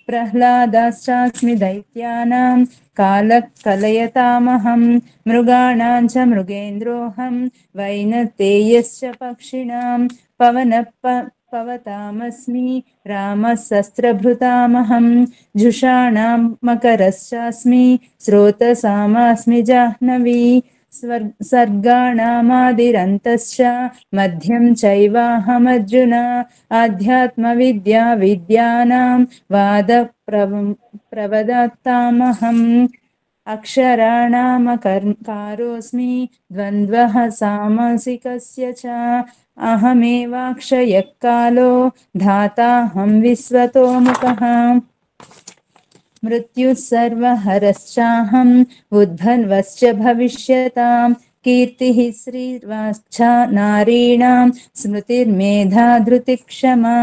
प्रह्लादाश्चास्मि दैत्यानां कालकलयतामहं मृगाणां च मृगेन्द्रोऽहं वैनतेयश्च पक्षिणां पवतामस्मि रामः शस्त्रभृतामहं जुषाणां मकरश्चास्मि स्रोतसामास्मि जाह्नवी सर्गाणामादिरन्तश्च मध्यं चैवाहमर्जुन आध्यात्मविद्या विद्यानां वादप्रवदतामहम् अक्षराणामकारोऽस्मि द्वन्द्वः सामासिकस्य च अहमेवाक्षयः कालो धाताहं विश्वतोमुखः मृत्युः सर्वहरश्चाहम् उद्भवश्च भविष्यतां कीर्तिः श्रीर्वाश्च नारीणां स्मृतिर्मेधा धृतिक्षमा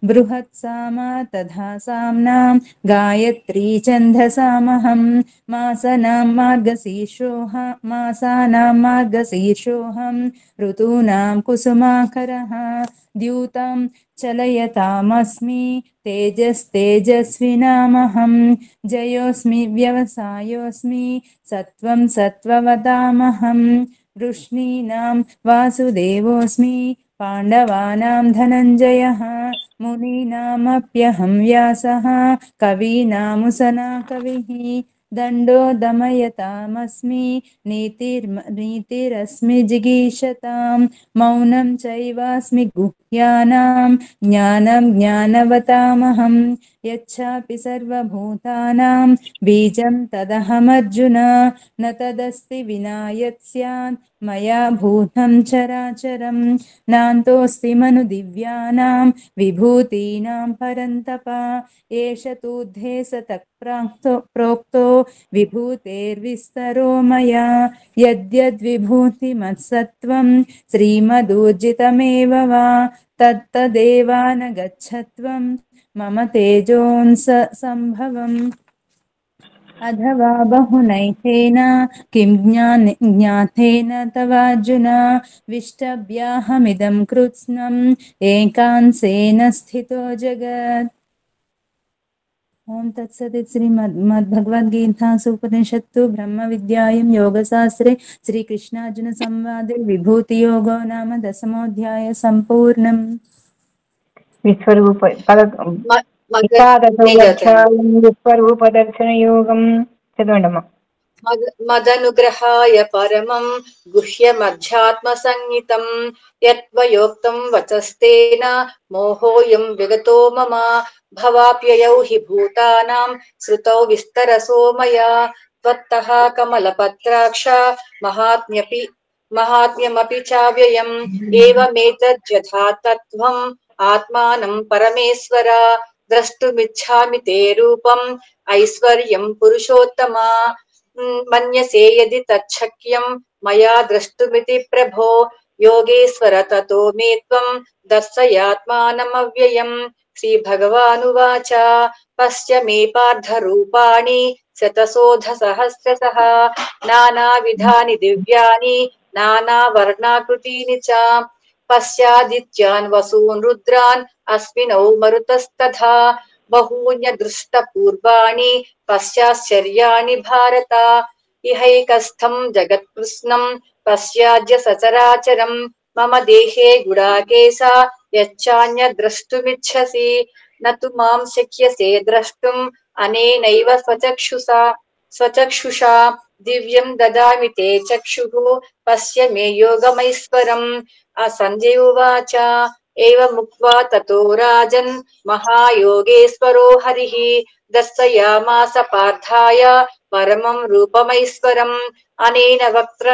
बृहत्सामा तथा साम्नां गायत्री छन्दसामहं मासानां मार्गशीर्षोऽहं ऋतूनां कुसुमाकरः द्यूतं चलयतामस्मि तेजस्तेजस्विनामहं जयोऽस्मि व्यवसायोऽस्मि सत्त्वं सत्त्ववतामहं वृष्णीनां वासुदेवोऽस्मि पाण्डवानां धनञ्जयः मुनीनामप्यहं व्यासः कवीनामुसना कविः दण्डो दमयतामस्मि नीतिरस्मि जिगीषतां मौनं चैवास्मि गुह्यानां ज्ञानं ज्ञानवतामहं यच्चापि सर्वभूतानां बीजं तदहमर्जुन न तदस्ति विना यत् स्यात् मया भूतं चराचरं नान्तोऽस्ति मनुदिव्यानां विभूतीनां परन्तप एष तूर्ध्वे सतः प्रोक्तो विभूतेर्विस्तरो मया यद्यद्विभूतिमत्सत्त्वं श्रीमदूर्जितमेव वा तत्तदेवानगच्छत्वं मम तेजोंस संभवम् अथवा बहुनैतेन किं ज्ञातेन तवार्जुन विष्टभ्याहमिदं कृत्स्नम् एकांसेन स्थितो जगत्। ओम तत्सदित् श्रीमद्भगवद्गीतासु उपनिषत्सु ब्रह्मविद्यायां योगशास्त्रे श्रीकृष्णार्जुन संवादे विभूतियोगो नाम 10मोऽध्यायः सम्पूर्णम्। विश्वरूपदर्शनयोगं चतुर्णम मदनुग्रहाय परमं गुह्यमध्यात्मसंज्ञितं यत्त्वयोक्तं वचस्तेन मोहोऽयं विगतो मम भवाप्ययौ हि भूतानां श्रुतौ विस्तरसो मया त्वत्तः कमलपत्राक्ष महात्म्यमपि चाव्ययम् एवमेतद्यथा तत्त्वम् आत्मानं परमेश्वर द्रष्टुमिच्छामि ते रूपम् ऐश्वर्यं पुरुषोत्तमा मन्यसे यदि तच्छक्यं मया द्रष्टुमिति प्रभो योगेश्वर ततो मे त्वं दर्शयात्मानमव्ययम्। श्रीभगवानुवाच पश्य मे पार्थरूपाणि शतशोधसहस्रशः नानाविधानि दिव्यानि नानावर्णाकृतीनि च पश्यादित्यान् वसून् रुद्रान् अस्मिनौ मरुतस्तथा बहून्यदृष्टपूर्वाणि पश्याश्चर्याणि भारत इहैकस्थं जगत्कृत्स्नं पश्याद्य सचराचरं मम देहे गुडाकेशा यच्चान्यद्द्रष्टुमिच्छसि न तु मां शक्यसे द्रष्टुम् अनेनैव स्वचक्षुषा दिव्यं ददामि ते चक्षुः पश्य मे योगमैश्वरम्। सञ्जय उवाच एवमुक्त्वा ततो राजन् महायोगेश्वरो हरिः दर्शयामास पार्थाय परमं रूपमैश्वरम् अनेन वक्त्र